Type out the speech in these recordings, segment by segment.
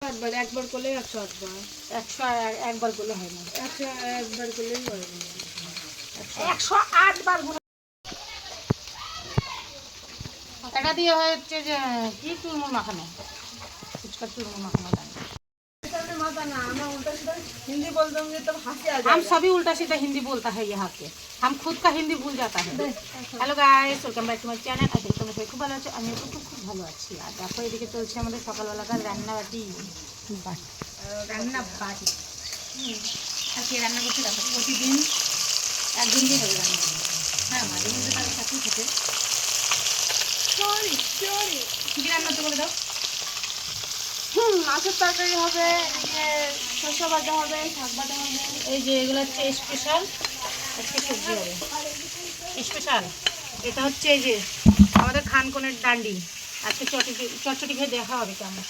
108 বার, একবার করলেই 108 বার। 101 বার করলে হয় না, 101 বার করলেই হয় না। 108 বার গুলো। এটা দিয়ে হচ্ছে যে কি চুরমুর মাখানো, ফুচকার চুরমুর মাখানো। हिंदी बोल दूंगी तो हंसी आ हम जाएगा। सभी उल्टा सीधा हिंदी बोलता है यहाँ के, हम खुद का हिंदी भूल जाता है। Hello guys, welcome back to my channel. আজকে তোমরা সবাই খুব ভালো আছো, আমিও খুব ভালো আছি। আর দেখো এদিকে চলছে আমাদের সকালবেলাকার রান্নাবাটি। রান্না বাটি আজকে রান্না করতে দেখো, প্রতিদিন একদিন দিয়ে হবে রান্না। হ্যাঁ, মাঝে মধ্যে তাদের সাথেই থাকে। Sorry sorry. কী কী রান্না তো বলে দাও। মাছের তরকারি হবে, শসা ভাজা হবে, শাক ভাজা হবে। এই যে এগুলো হচ্ছে স্পেশাল, আজকে সবজি হবে স্পেশাল। এটা হচ্ছে এই যে আমাদের খানকনের ডান্ডি, আজকে চটচটি খেয়ে দেখা হবে কেমন।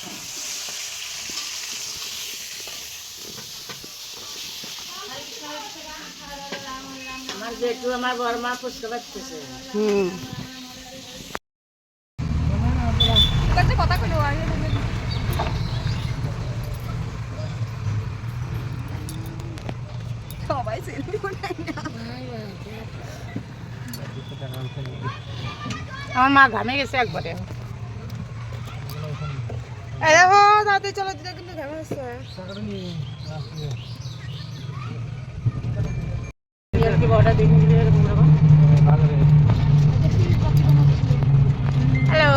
আমার জেঠু আমার বড় মা ফুচকা বাচ্চেছে। কথা কইলো সবাই সেলফি ওঠাই না। আমার মা ঘামে গেছে একবারে। এই দেখো দাদি চলো দিদা কিন্তু ঘামে আসছে। হ্যালো,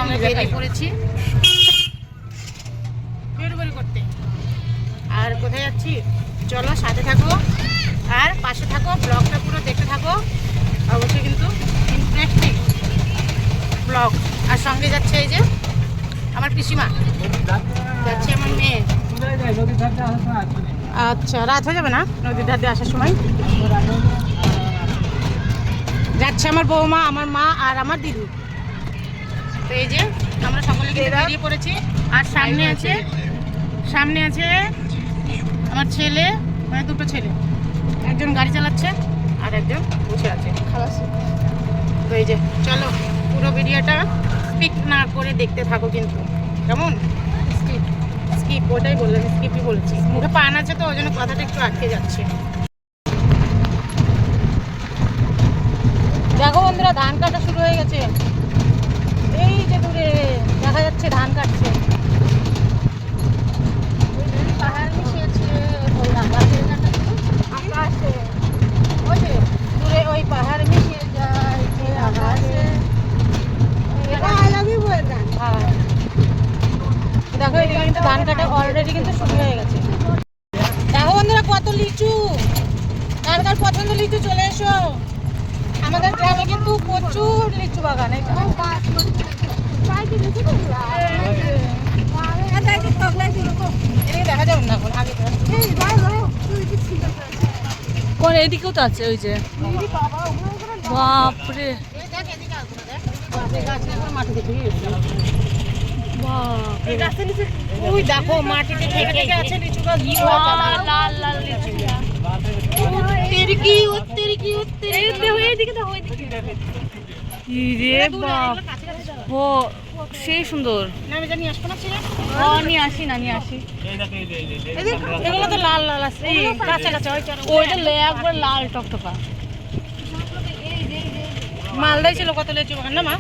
আমরা বেরিয়ে পড়েছি বেরোবারি করতে। আর কোথায় যাচ্ছি চলো সাথে থাকো আর পাশে থাকো, ব্লগটা পুরো দেখতে থাকো অবশ্যই, কিন্তু ইন্টারেস্টিং ব্লগ। আর সঙ্গে যাচ্ছে এই যে আমার পিসিমা, যাচ্ছে আমার মেয়ে। আচ্ছা, রাত হয়ে যাবে না নদীর ধার দিয়ে আসার সময়? যাচ্ছে আমার বৌমা, আমার মা আর আমার দিদি। তো এই যে আমরা সকলে কিন্তু বেরিয়ে পড়েছি। আর সামনে আছে আমার ছেলে, মানে দুটো ছেলে, একজন গাড়ি চালাচ্ছে আর একজন বসে আছে। তো এই যে চলো পুরো ভিডিওটা স্কিপ না করে দেখতে থাকো কিন্তু, কেমন? স্কিপ ওটাই বললাম, স্কিপই বলেছি, মুখে পান আছে তো ওই জন্য কথাটা একটু আটকে যাচ্ছে। দেখো বন্ধুরা, ধান কাটা শুরু হয়ে গেছে। এই যে দূরে দেখা যাচ্ছে ধান কাটছে। পাহাড় মিশিয়েছে আকাশে, ওই যে দূরে ওই পাহাড় মিশিয়ে যায় আকাশে। হ্যাঁ, দেখো এদিকে কিন্তু ধান কাটা অলরেডি কিন্তু শুরু হয়ে গেছে। দেখো বন্ধুরা কত লিচু, কার কার পছন্দ লিচু চলে এসো। আমাদের গ্রামে কিন্তু প্রচুর লিচু বাগান। দেখা যাবে না এখন, আগে কোন এদিকেও তো আছে ওই যে। বাপরে মাটি দেখে ওই দেখো মাটিতে থেকে থেকে আছে লিচু গাছ, লাল লাল লিচু। ও সেই সুন্দর। এগুলো তো লাল লাল আছে, ওইটা একবার লাল টকটকা। মালদাই ছিল কত লিচু বাগান না মা।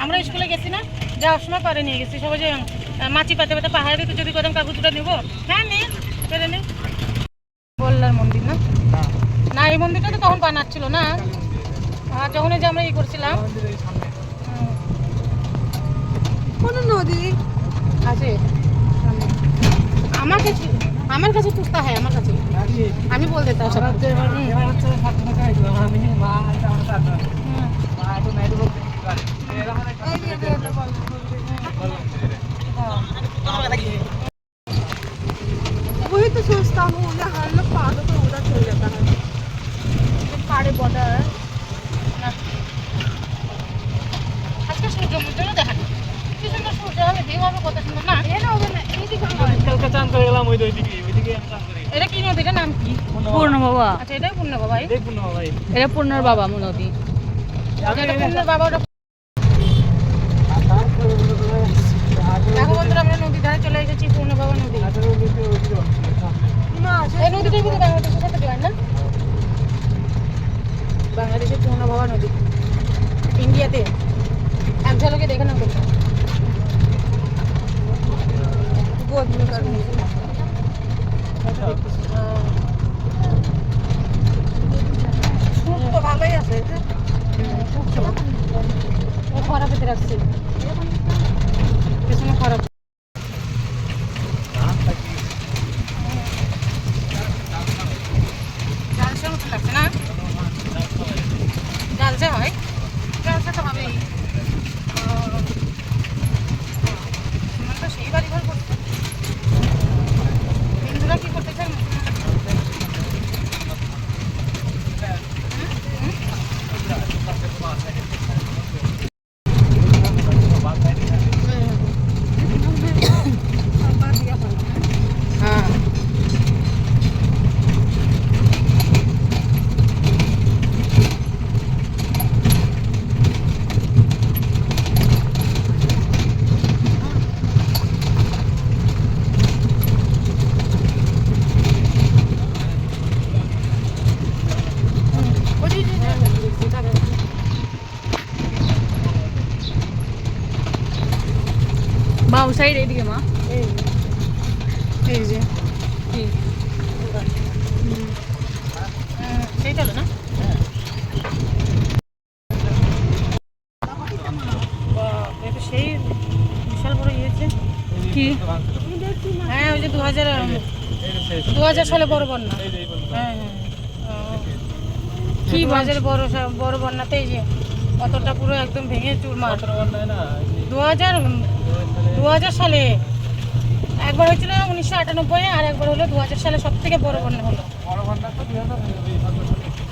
আমরা স্কুলে গেছি না, যাওয়ার সময় পরে নিয়ে গেছি সবাই, যে মাছি পাতে পাতে পাহাড়ে তো যদি কদম কাগজ দুটো নিবো। হ্যাঁ নে পেরে নে। বললার মন্দির না, না এই মন্দিরটা তো তখন বানাচ্ছিল না, আর যখন যে আমরা ই করছিলাম। কোন নদী আছে আমার কাছে পুস্তা হয়, আমার কাছে আমি বল দিতে वही तो सोचता हूँ, हर लोग पागल तो उधर चल जाता है पहाड़ी बॉर्डर। আজকে সূর্য মুদ্রা দেখা কি সুন্দর সূর্য হবে, ভিউ হবে কত সুন্দর না? কালকে চান করে গেলাম ওইদিকে আমি চান করি। এটা কি নদী, এটার নাম কি? পূর্ণ বাবা, আচ্ছা এটাই পূর্ণ বাবা। এটাই পূর্ণ ভাই। এটা পূর্ণর বাবা নদী। এটা পূর্ণর বাবা। ওটা দেখো বন্ধুরা, আমরা নদীর ধারে চলে এসেছি, পূর্ণ বাবা নদী। না এই নদীটাই কিন্তু বাংলাদেশের সাথে জয়েন না? বাংলাদেশের পূর্ণ বাবা নদী ইন্ডিয়াতে। এক ঝলকে দেখে নাও তোমরা। সুপ তো ভালোই আছে। খরা পেতে রাখছে পেছনে খরা। জালসা মতো লাগছে না? জালসা হয়, জালসা তো হবেই। তো সেই বাড়ি ঘর করছে। হিন্দুরা কি করতে চায়? হ্যাঁ বাউ সাইড এইদিকে মা। এই যে কি? সেইটা হলো না? বাহ, এটা সেই বিশাল বড় ইয়েছে। কি? হ্যাঁ ওই যে 2000 সালে বড় বন্যা। হ্যাঁ হ্যাঁ কি 2000 বড় বন্যাতে এই যে অতটা পুরো একদম ভেঙে চুরমার। 2000 সালে একবার হয়েছিল 1998, আর একবার হলো 2000 সালে সব থেকে বড় বন্যা হলো।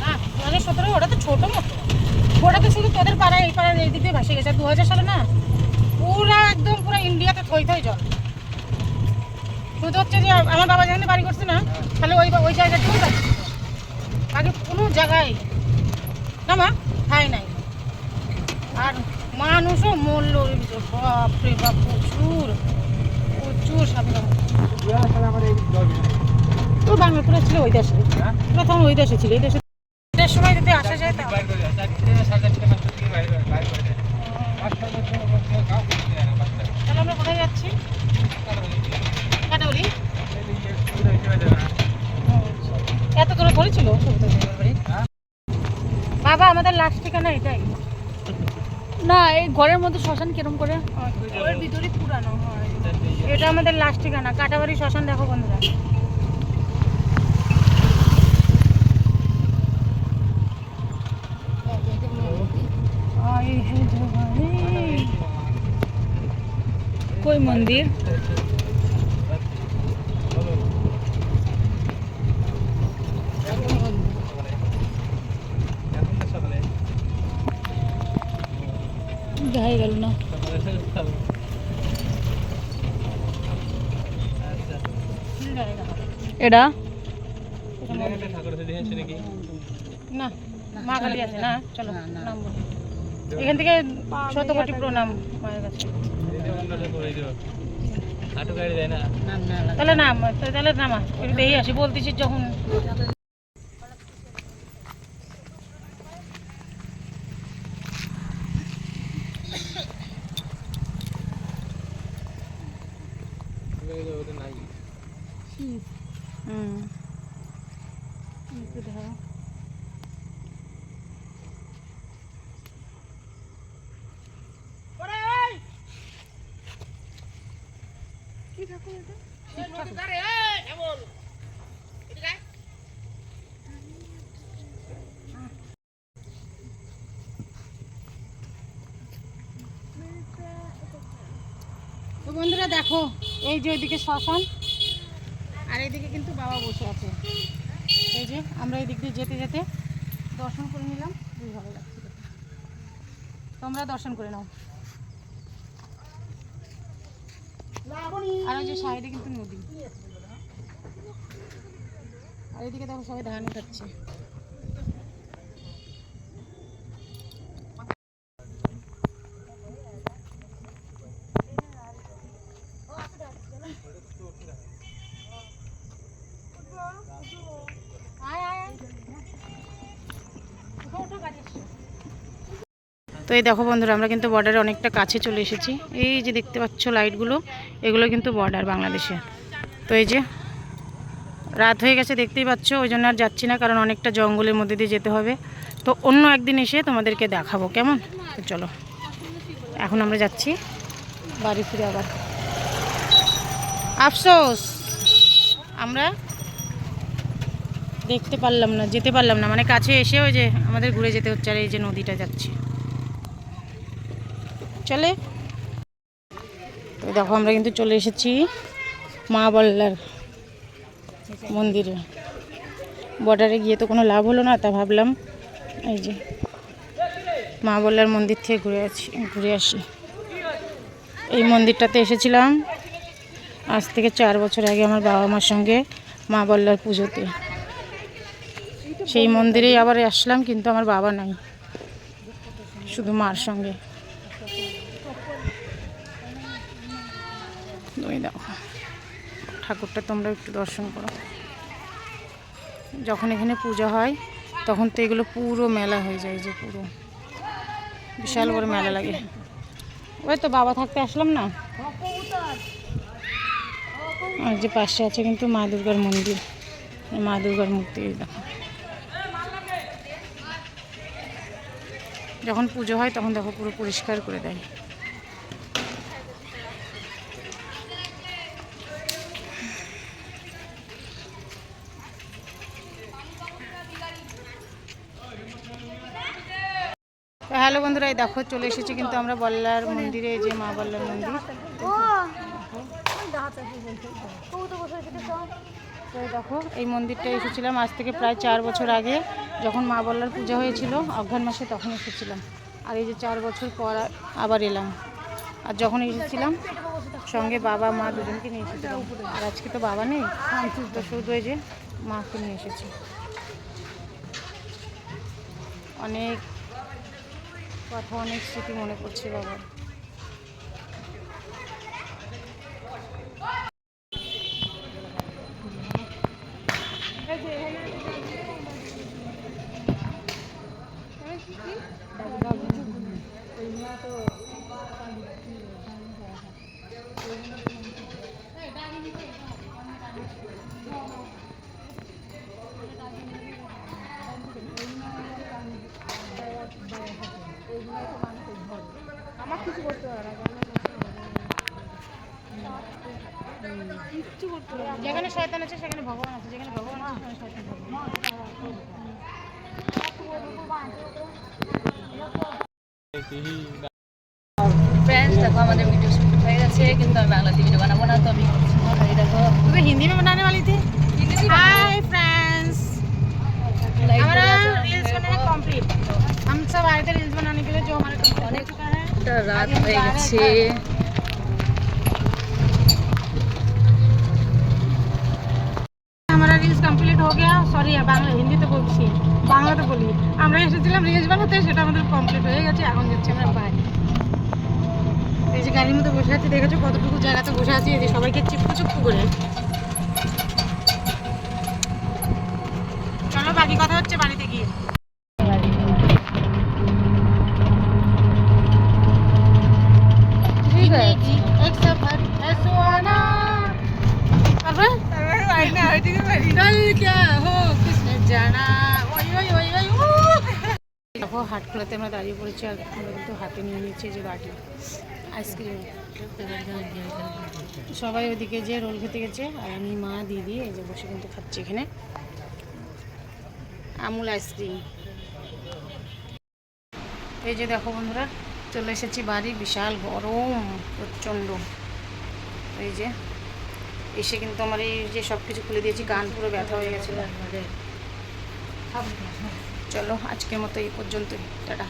না 2017 ওটা তো ছোট মতো, ওটা তো শুধু তোদের পাড়ায় এই পাড়ার এই দিক দিয়ে ভাসে গেছে। 2000 সালে না পুরা একদম পুরো ইন্ডিয়াতে থই থই জল। শুধু হচ্ছে যে আমার বাবা যেখানে বাড়ি করছে না, তাহলে ওই জায়গাটাও যাচ্ছে, আগে কোনো জায়গায় না মা ঠাই নাই। আর মানুষও মরল এর ভিতর। বাপরে বাপ, প্রচুর প্রচুর সাধারণ। ও বাংলাপুরে ছিল ওই দেশে, প্রথম ওই দেশে ছিল। এই দেশে এটার সময় যদি আসা যায় তাহলে আমরা কোথায় যাচ্ছি? কাটাউলি। এত দূরে ধরেছিল বাবা, আমাদের লাস্ট ঠিকানা এটাই না, এই ঘরের মধ্যে শ্মশান কিরম করে? ওর ভিতরে পুরানো হয়। এটা আমাদের লাস্ট ঠিকানা, কাটাবাড়ি শ্মশান। দেখো বন্ধুরা, কই মন্দির? দেখাই গেল না। এটা না মা কালী আছে না? চলো নাম বলি। এখান থেকে 100 কোটি প্রণাম মায়ের কাছে। তাহলে নাম, তাহলে নামা একটু দেখে আসি, বলতেছিস যখন। কি ঠাকুর এটা? তো বন্ধুরা দেখো, এই যে ওইদিকে শ্মশান আর এইদিকে কিন্তু বাবা বসে আছে। এই যে আমরা এই দিক দিয়ে যেতে যেতে দর্শন করে নিলাম, বেশ ভালো লাগছিল। তোমরা দর্শন করে নাও। আর ওই যে সাইডে কিন্তু নদী। আর এদিকে দেখো সবাই ধান খাচ্ছে। তো এই দেখো বন্ধুরা, আমরা কিন্তু বর্ডারে অনেকটা কাছে চলে এসেছি। এই যে দেখতে পাচ্ছ লাইটগুলো, এগুলো কিন্তু বর্ডার বাংলাদেশে। তো এই যে রাত হয়ে গেছে দেখতেই পাচ্ছ, ওই জন্য আর যাচ্ছি না, কারণ অনেকটা জঙ্গলের মধ্যে দিয়ে যেতে হবে। তো অন্য একদিন এসে তোমাদেরকে দেখাবো, কেমন? তো চলো, এখন আমরা যাচ্ছি বাড়ি ফিরে। আবার আফসোস আমরা দেখতে পারলাম না, যেতে পারলাম না, মানে কাছে এসে ওই যে আমাদের ঘুরে যেতে হচ্ছে। আর এই যে নদীটা যাচ্ছে, চলে। তো দেখো আমরা কিন্তু চলে এসেছি মা বল্লার মন্দিরে। বর্ডারে গিয়ে তো কোনো লাভ হলো না, তা ভাবলাম এই যে মা বল্লার মন্দির থেকে ঘুরে আসি। এই মন্দিরটাতে এসেছিলাম আজ থেকে 4 বছর আগে আমার বাবা মার সঙ্গে মা বল্লার পুজোতে। সেই মন্দিরেই আবার আসলাম, কিন্তু আমার বাবা নাই, শুধু মার সঙ্গে। তুমি দেখো ঠাকুরটা তোমরা একটু দর্শন করো। যখন এখানে পূজা হয় তখন তো এগুলো পুরো মেলা হয়ে যায়, যে পুরো বিশাল বড় মেলা লাগে। ওই তো বাবা থাকতে আসলাম না। আর যে পাশে আছে কিন্তু মা দুর্গার মন্দির, মা দুর্গার মূর্তি। দেখো যখন পুজো হয় তখন দেখো পুরো পরিষ্কার করে দেয়। হ্যালো বন্ধুরা, এই দেখো চলে এসেছি কিন্তু আমরা বল্লার মন্দিরে, যে মা বল্লার মন্দির। তো দেখো এই মন্দিরটা এসেছিলাম আজ থেকে প্রায় 4 বছর আগে, যখন মা বল্লার পূজা হয়েছিল অঘ্রাণ মাসে, তখন এসেছিলাম। আর এই যে 4 বছর পর আবার এলাম। আর যখন এসেছিলাম সঙ্গে বাবা মা দুজনকে নিয়ে এসেছিলাম। আর আজকে তো বাবা নেই, তো শুধু এই যে মাকে নিয়ে এসেছি। অনেক কথা, অনেক স্মৃতি মনে পড়ছে বাবার। আমার কিছু করতে পারে না, যেখানে শয়তান আছে সেখানে ভগবান আছে, যেখানে ভগবান আছে সেখানে শয়তান फ्रेंड्स देखो हमारे वीडियो शूट হয়ে গেছে, কিন্তু আমি বাংলাতে ভিডিও বানাবো না, তো আমি এই দেখো तो हिंदी में बनाने वाली थी। हाय फ्रेंड्स, हमारा रील्स बनाना कंप्लीट। हम सब आए थे रील्स बनाने के लिए, जो हमारा कंप्लीट हो चुका है। রাত হয়ে গেছে। हमारा रील्स कंप्लीट हो गया। सॉरी বাংলা, হিন্দি তো বলছি, বাংলা তো বলি। আমরা এসেছিলাম রিলস বানাতে, সেটা আমাদের কমপ্লিট হয়ে গেছে। এখন যাচ্ছি আমরা বাড়ি। এই যে গাড়ির মধ্যে বসে আছি, দেখেছো কতটুকু জায়গাতে বসে আছি, এই যে সবাইকে চিপকু চুপকু করে। চলো বাকি কথা হচ্ছে বাড়িতে গিয়ে। ঠিক আছে, एक सफर है सुहाना, कल क्या हो किसने जाना। ওই ওই ওই ওই দেখো হাটখোলাতে আমরা দাঁড়িয়ে পড়েছি, আর আমরা কিন্তু হাতে নিয়ে নিয়েছি যে বাটি আইসক্রিম। সবাই ওদিকে যে রোল খেতে গেছে, আর আমি মা দিদি এই যে বসে কিন্তু খাচ্ছি এখানে আমুল আইসক্রিম। এই যে দেখো বন্ধুরা, চলে এসেছি বাড়ি। বিশাল গরম, প্রচণ্ড। এই যে এসে কিন্তু আমার এই যে সব কিছু খুলে দিয়েছি, গান পুরো ব্যথা হয়ে গেছিলো। চলো আজকের মতো এই পর্যন্তই, টাটা।